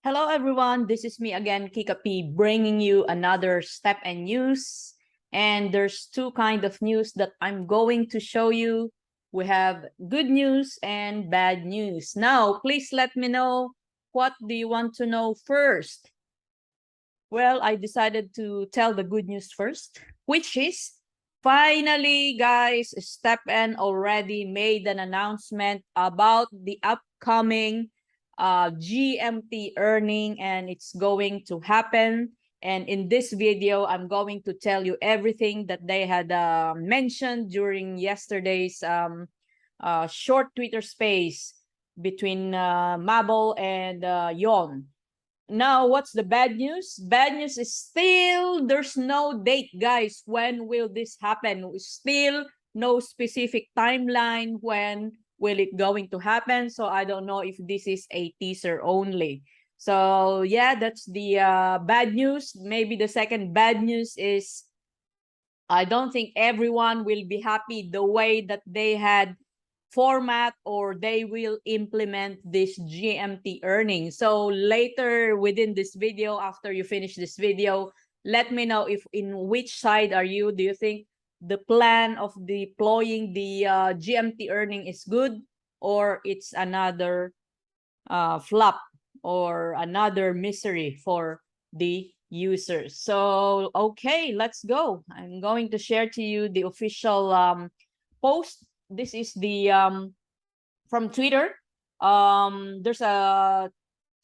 Hello, everyone. This is me again, Kika P, bringing you another STEPN news. And there's two kind of news that I'm going to show you. We have good news and bad news. Now, please let me know, what do you want to know first? Well, I decided to tell the good news first, which is finally, guys, STEPN already made an announcement about the upcoming GMT earning, and it's going to happen. And in this video, I'm going to tell you everything that they had mentioned during yesterday's short Twitter space between Mabel and Yon. Now, what's the bad news? Bad news is still there's no date, guys. When will this happen? Still no specific timeline. When will it going to happen? So I don't know if this is a teaser only. So yeah, that's the bad news. Maybe the second bad news is I don't think everyone will be happy the way that they had format or they will implement this GMT earning. So later within this video, after you finish this video, let me know if in which side are you. Do you think the plan of deploying the GMT earning is good, or it's another flop or another misery for the users? So okay, let's go. I'm going to share to you the official post. This is the from Twitter. There's a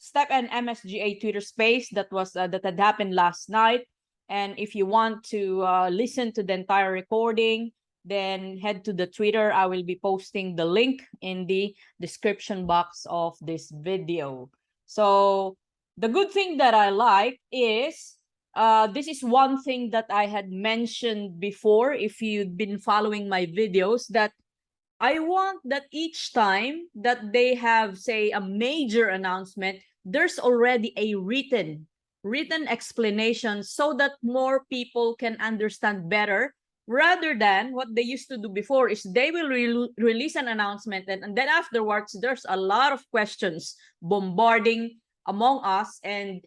STEPN MSGA Twitter space that was that had happened last night. And if you want to listen to the entire recording, then head to the Twitter. I will be posting the link in the description box of this video. So the good thing that I like is this is one thing that I had mentioned before, if you've been following my videos, that I want that each time that they have, say, a major announcement, there's already a written explanation so that more people can understand better, rather than what they used to do before is they will release an announcement, and then afterwards there's a lot of questions bombarding among us, and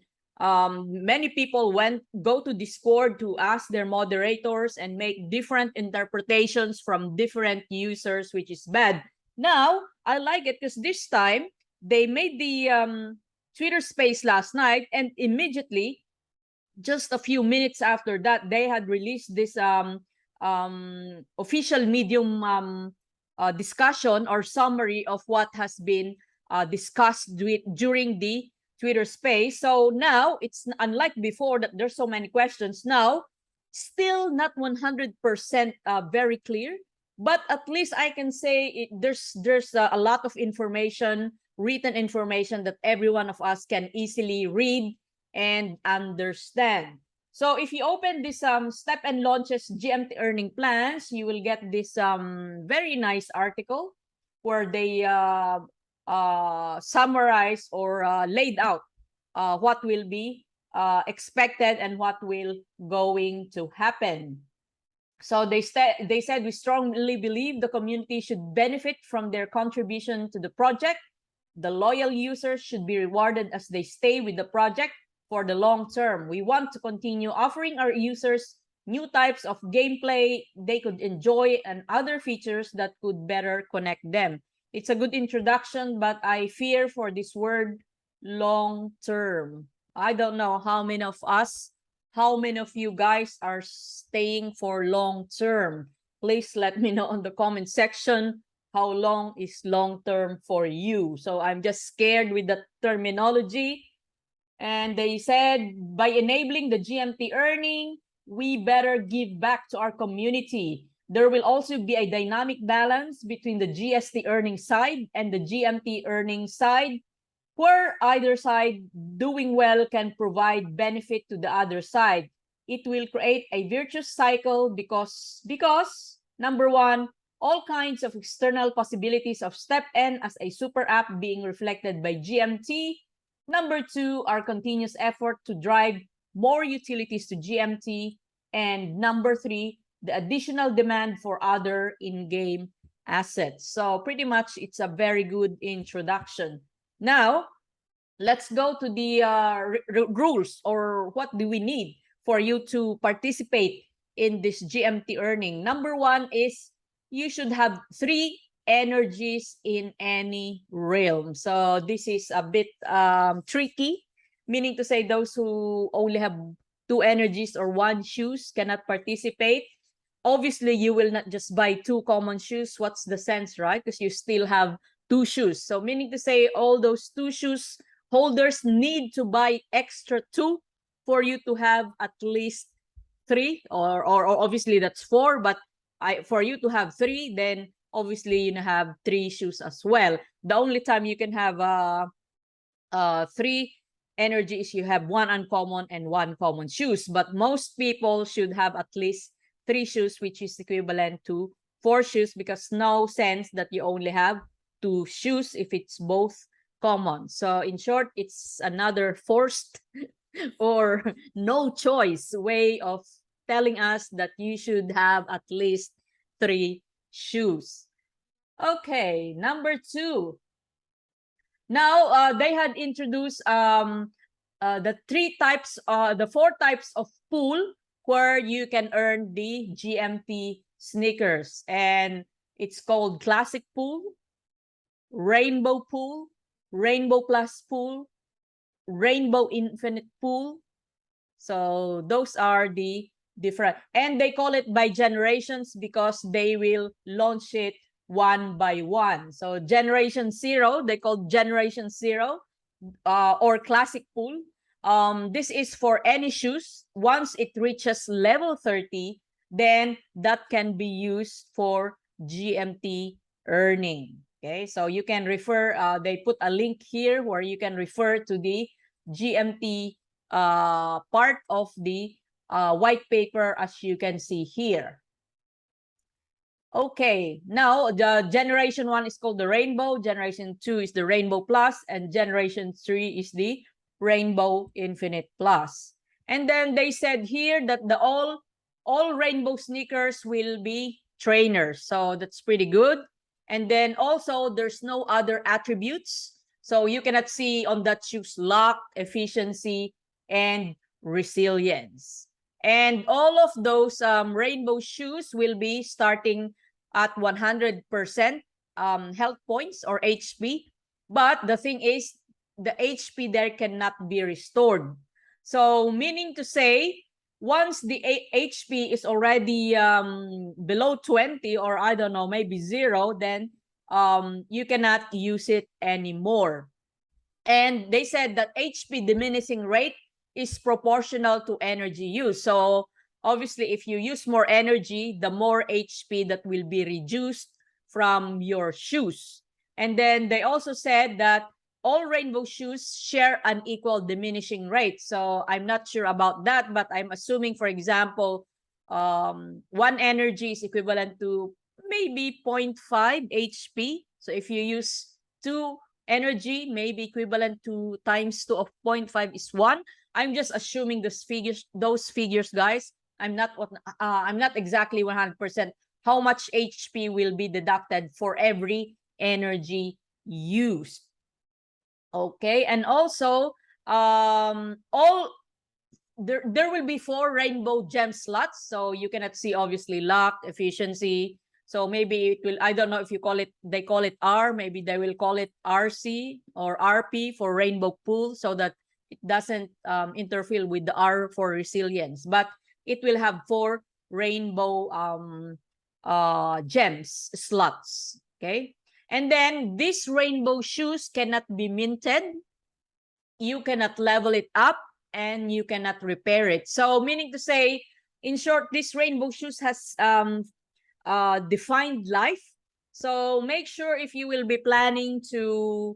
many people go to Discord to ask their moderators and make different interpretations from different users, which is bad. Now, I like it because this time they made the Twitter space last night, and immediately, just a few minutes after that, they had released this official Medium discussion or summary of what has been discussed during the Twitter space. So now it's unlike before that there's so many questions. Now, still not 100% very clear, but at least I can say there's a lot of information, written information, that every one of us can easily read and understand. So if you open this STEPN launches GMT earning plans, you will get this very nice article where they summarize or laid out what will be expected and what will going to happen. So they said we strongly believe the community should benefit from their contribution to the project. The loyal users should be rewarded as they stay with the project for the long term. We want to continue offering our users new types of gameplay they could enjoy and other features that could better connect them. It's a good introduction, but I fear for this word long term. I don't know how many of you guys are staying for long term. Please let me know in the comment section how long is long term for you. So I'm just scared with the terminology. And they said, by enabling the GMT earning, we better give back to our community. There will also be a dynamic balance between the GST earning side and the GMT earning side, where either side doing well can provide benefit to the other side. It will create a virtuous cycle because number one, all kinds of external possibilities of STEPN as a super app being reflected by GMT. Number two, our continuous effort to drive more utilities to GMT. And number three, the additional demand for other in-game assets. So pretty much it's a very good introduction. Now, let's go to the rules, or what do we need for you to participate in this GMT earning. Number one is you should have 3 energies in any realm. So this is a bit tricky, meaning to say those who only have 2 energies or 1 shoes cannot participate. Obviously, you will not just buy 2 common shoes. What's the sense, right? Because you still have 2 shoes. So meaning to say all those 2 shoes holders need to buy extra 2 for you to have at least 3, or obviously that's 4, but for you to have 3, then obviously you have 3 shoes as well. The only time you can have 3 energy is you have 1 uncommon and 1 common shoes, but most people should have at least 3 shoes, which is equivalent to 4 shoes, because no sense that you only have 2 shoes if it's both common. So in short, it's another forced or no choice way of telling us that you should have at least 3 shoes. Okay, number 2. Now they had introduced the 4 types of pool where you can earn the GMT sneakers, and it's called classic pool, rainbow pool, rainbow plus pool, rainbow infinite pool. So those are the different, and they call it by generations because they will launch it 1 by 1. So generation 0, they call generation 0 or classic pool. This is for any shoes. Once it reaches level 30, then that can be used for GMT earning. Okay, so you can refer, they put a link here where you can refer to the GMT part of the white paper, as you can see here. Okay, now the generation 1 is called the rainbow, generation 2 is the rainbow plus, and generation 3 is the rainbow infinite plus. And then they said here that the all rainbow sneakers will be trainers, so that's pretty good. And then also there's no other attributes, so you cannot see on that shoes luck, efficiency, and resilience. And all of those rainbow shoes will be starting at 100% health points or HP. But the thing is, the HP there cannot be restored. So meaning to say, once the HP is already below 20, or I don't know, maybe 0, then you cannot use it anymore. And they said that HP diminishing rate is proportional to energy use. So obviously, if you use more energy, the more HP that will be reduced from your shoes. And then they also said that all rainbow shoes share an equal diminishing rate. So I'm not sure about that, but I'm assuming, for example, 1 energy is equivalent to maybe 0.5 HP. So if you use 2 energy, maybe equivalent to times 2 of 0.5 is 1. I'm just assuming those figures, guys. I'm not exactly 100% how much HP will be deducted for every energy used. Okay, and also there will be 4 rainbow gem slots, so you cannot see obviously luck, efficiency. So maybe it will, I don't know if you call it, they call it R, maybe they will call it RC or RP for rainbow pool, so that it doesn't interfere with the R for resilience. But it will have 4 rainbow gems slots. Okay, and then these rainbow shoes cannot be minted, you cannot level it up, and you cannot repair it. So meaning to say, in short, this rainbow shoes has defined life. So make sure, if you will be planning to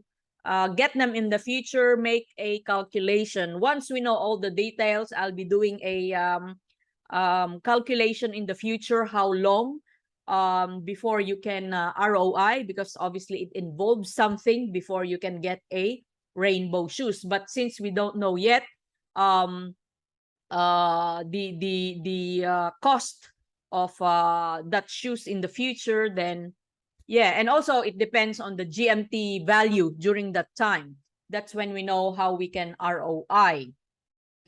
get them in the future, make a calculation. Once we know all the details, I'll be doing a calculation in the future, how long before you can ROI, because obviously it involves something before you can get a rainbow shoes. But since we don't know yet the cost of that shoes in the future, then yeah, and also it depends on the GMT value during that time. That's when we know how we can ROI.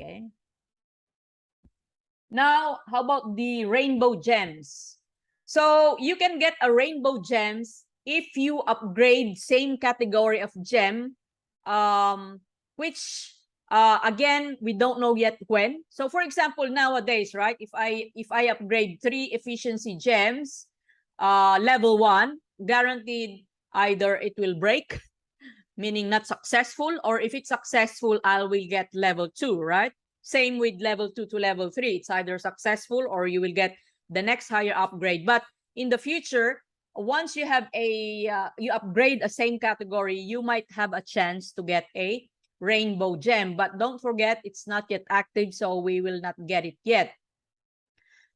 Okay. Now, how about the rainbow gems? So you can get a rainbow gems if you upgrade same category of gem, which again, we don't know yet when. So for example, nowadays, right, if I upgrade 3 efficiency gems, level 1, guaranteed either it will break, meaning not successful, or if it's successful, I will get level 2, right? Same with level 2 to level 3. It's either successful or you will get the next higher upgrade. But in the future, once you have you upgrade a same category, you might have a chance to get a rainbow gem. But don't forget, it's not yet active, so we will not get it yet.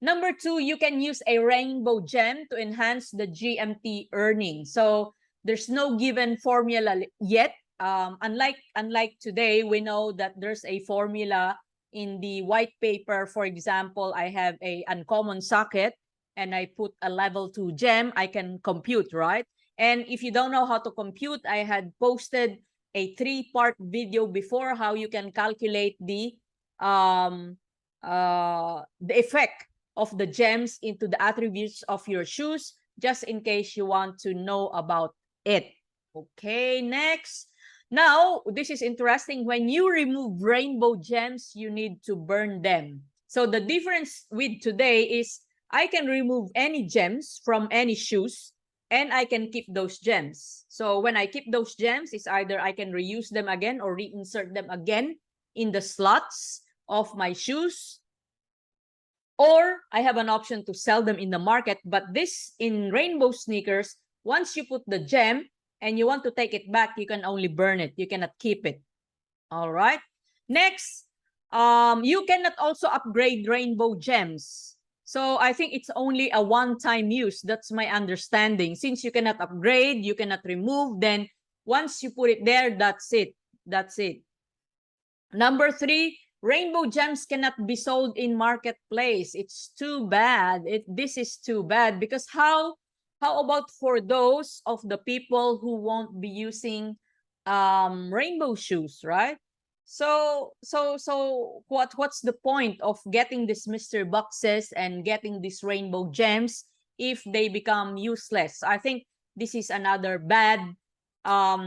Number 2, you can use a rainbow gem to enhance the GMT earning. So there's no given formula yet. Unlike today, we know that there's a formula in the white paper. For example, I have a uncommon socket and I put a level 2 gem, I can compute, right? And if you don't know how to compute, I had posted a 3-part video before how you can calculate the effect of the gems into the attributes of your shoes, just in case you want to know about it. Okay, next. Now, this is interesting. When you remove rainbow gems, you need to burn them. So the difference with today is I can remove any gems from any shoes and I can keep those gems. So when I keep those gems, it's either I can reuse them again or reinsert them again in the slots of my shoes, or I have an option to sell them in the market. But this, in rainbow sneakers, once you put the gem and you want to take it back, you can only burn it. You cannot keep it. All right. Next, you cannot also upgrade rainbow gems. So I think it's only a one-time use. That's my understanding. Since you cannot upgrade, you cannot remove, then once you put it there, that's it. That's it. Number 3, rainbow gems cannot be sold in marketplace. It's too bad. This is too bad, because how about for those of the people who won't be using rainbow shoes, right? So what's the point of getting these mystery boxes and getting these rainbow gems if they become useless? I think this is another bad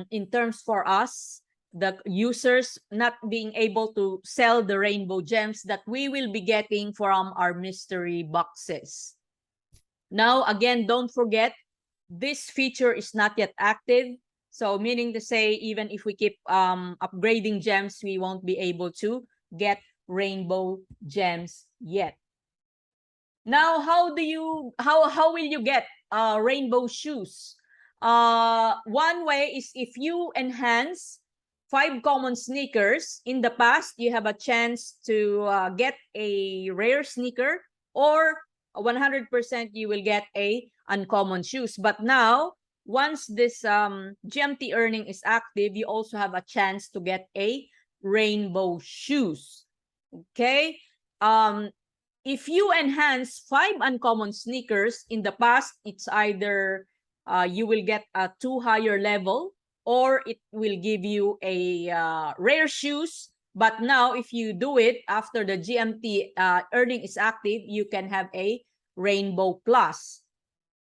in terms for us, the users, not being able to sell the rainbow gems that we will be getting from our mystery boxes. Now, again, don't forget, this feature is not yet active. So meaning to say, even if we keep upgrading gems, we won't be able to get rainbow gems yet. Now, how will you get rainbow shoes? One way is if you enhance 5 common sneakers. In the past, you have a chance to get a rare sneaker, or 100% you will get a uncommon shoes. But now, once this GMT earning is active, you also have a chance to get a rainbow shoes. Okay. If you enhance 5 uncommon sneakers, in the past, it's either you will get a 2 higher level, or it will give you a rare shoes. But now, if you do it after the GMT earning is active, you can have a rainbow plus.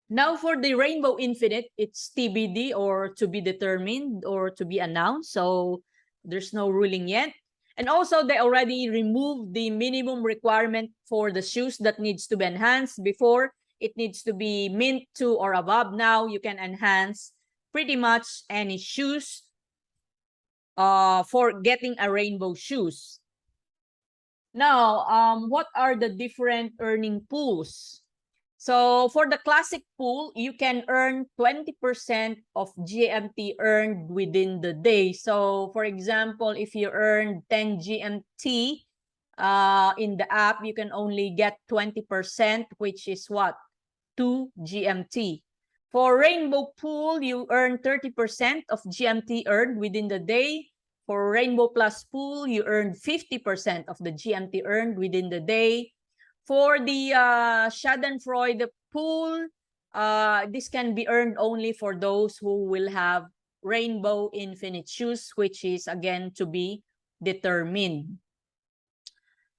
Now, for the rainbow infinite, it's TBD, or to be determined, or to be announced. So there's no ruling yet. And also, they already removed the minimum requirement for the shoes that needs to be enhanced. Before, it needs to be mint 2 or above. Now, you can enhance pretty much any shoes for getting a rainbow shoes. Now, what are the different earning pools? So for the classic pool, you can earn 20% of GMT earned within the day. So for example, if you earn 10 GMT in the app, you can only get 20%, which is what? 2 GMT. For Rainbow Pool, you earn 30% of GMT earned within the day. For Rainbow Plus Pool, you earn 50% of the GMT earned within the day. For the Schadenfreude Pool, this can be earned only for those who will have Rainbow Infinite shoes, which is again to be determined.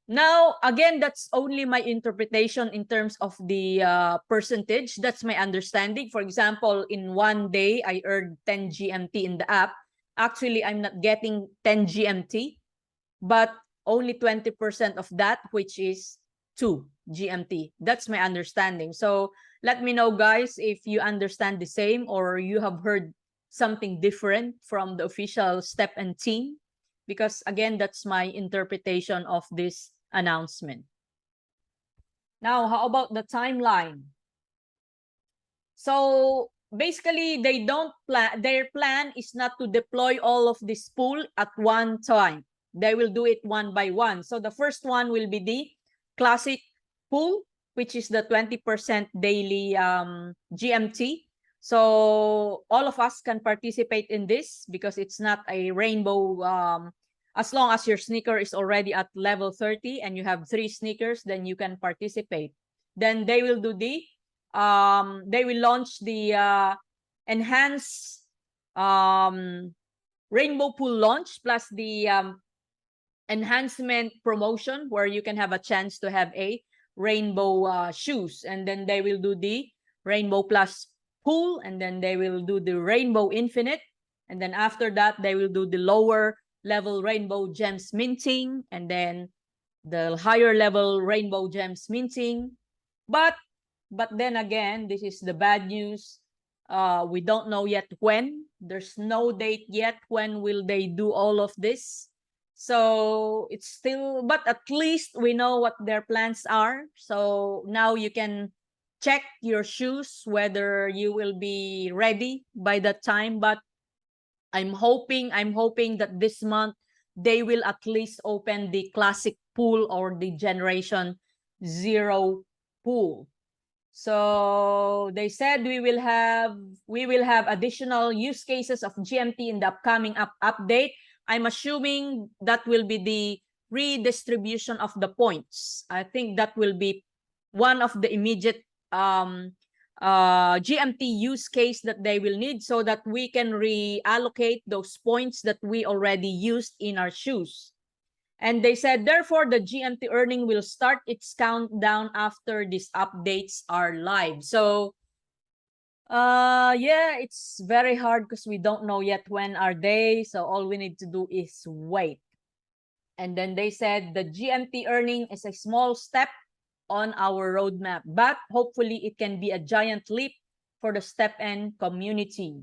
Now, again, that's only my interpretation in terms of the percentage. That's my understanding. For example, in one day, I earned 10 GMT in the app. Actually, I'm not getting 10 GMT, but only 20% of that, which is 2 GMT. That's my understanding. So let me know, guys, if you understand the same or you have heard something different from the official STEPN team, because again, that's my interpretation of this announcement. Now, how about the timeline? So basically, they don't plan, their plan is not to deploy all of this pool at one time. They will do it one by one. So the first one will be the classic pool, which is the 20% daily GMT. So all of us can participate in this because it's not a rainbow. As long as your sneaker is already at level 30 and you have 3 sneakers, then you can participate. Then they will do they will launch the enhanced rainbow pool launch plus the enhancement promotion where you can have a chance to have a rainbow shoes. And then they will do the rainbow plus pool, and then they will do the rainbow infinite, and then after that they will do the lower level rainbow gems minting, and then the higher level rainbow gems minting. But then again, this is the bad news. We don't know yet when. There's no date yet when will they do all of this. So it's still, but at least we know what their plans are. So now you can check your shoes whether you will be ready by that time. But I'm hoping that this month they will at least open the classic pool or the generation 0 pool. So they said we will have additional use cases of GMT in the upcoming update. I'm assuming that will be the redistribution of the points. I think that will be one of the immediate GMT use case that they will need so that we can reallocate those points that we already used in our shoes. And they said, therefore, the GMT earning will start its countdown after these updates are live. So, yeah, it's very hard because we don't know yet when are they. So all we need to do is wait. And then they said the GMT earning is a small step on our roadmap, but hopefully it can be a giant leap for the STEPN community.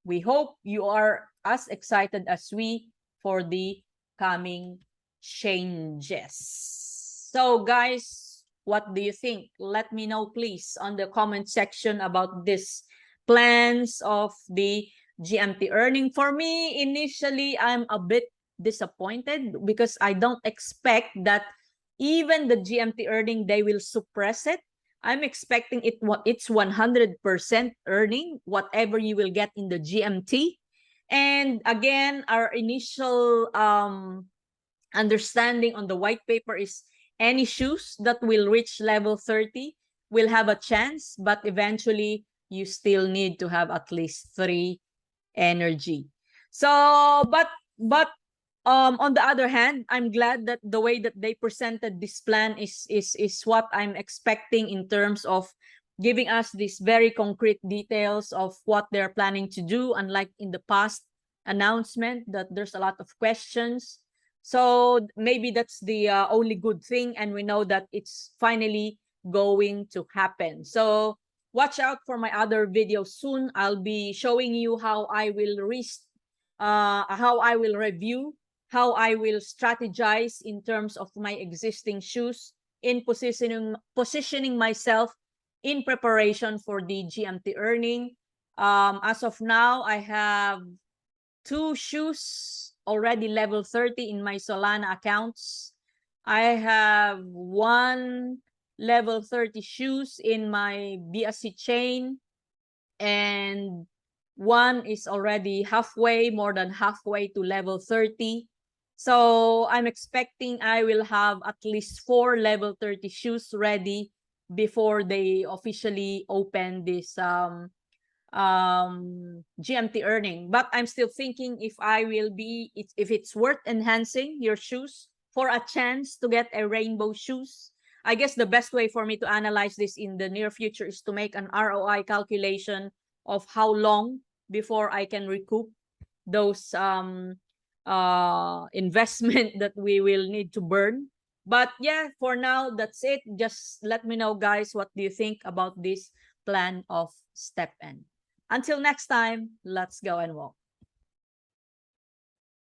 We hope you are as excited as we for the coming changes. So guys, what do you think? Let me know please on the comment section about this plans of the GMT earning. For me, initially, I'm a bit disappointed because I don't expect that even the GMT earning, they will suppress it. I'm expecting it's 100% earning, whatever you will get in the GMT. And again, our initial understanding on the white paper is any shoes that will reach level 30 will have a chance, but eventually you still need to have at least 3 energy. So, but on the other hand, I'm glad that the way that they presented this plan is what I'm expecting in terms of giving us these very concrete details of what they're planning to do, unlike in the past announcement that there's a lot of questions. So maybe that's the only good thing, and we know that it's finally going to happen. So watch out for my other videos soon. I'll be showing you how I will review, how I will strategize in terms of my existing shoes in positioning myself in preparation for the GMT earning. As of now, I have 2 shoes already level 30 in my Solana accounts. I have 1 level 30 shoes in my BSC chain, and 1 is already more than halfway to level 30. So I'm expecting I will have at least 4 level 30 shoes ready before they officially open this GMT earning. But I'm still thinking if if it's worth enhancing your shoes for a chance to get a rainbow shoes. I guess the best way for me to analyze this in the near future is to make an ROI calculation of how long before I can recoup those investment that we will need to burn. But yeah, for now, that's it. Just let me know, guys, what do you think about this plan of STEPN. Until next time, let's go and walk.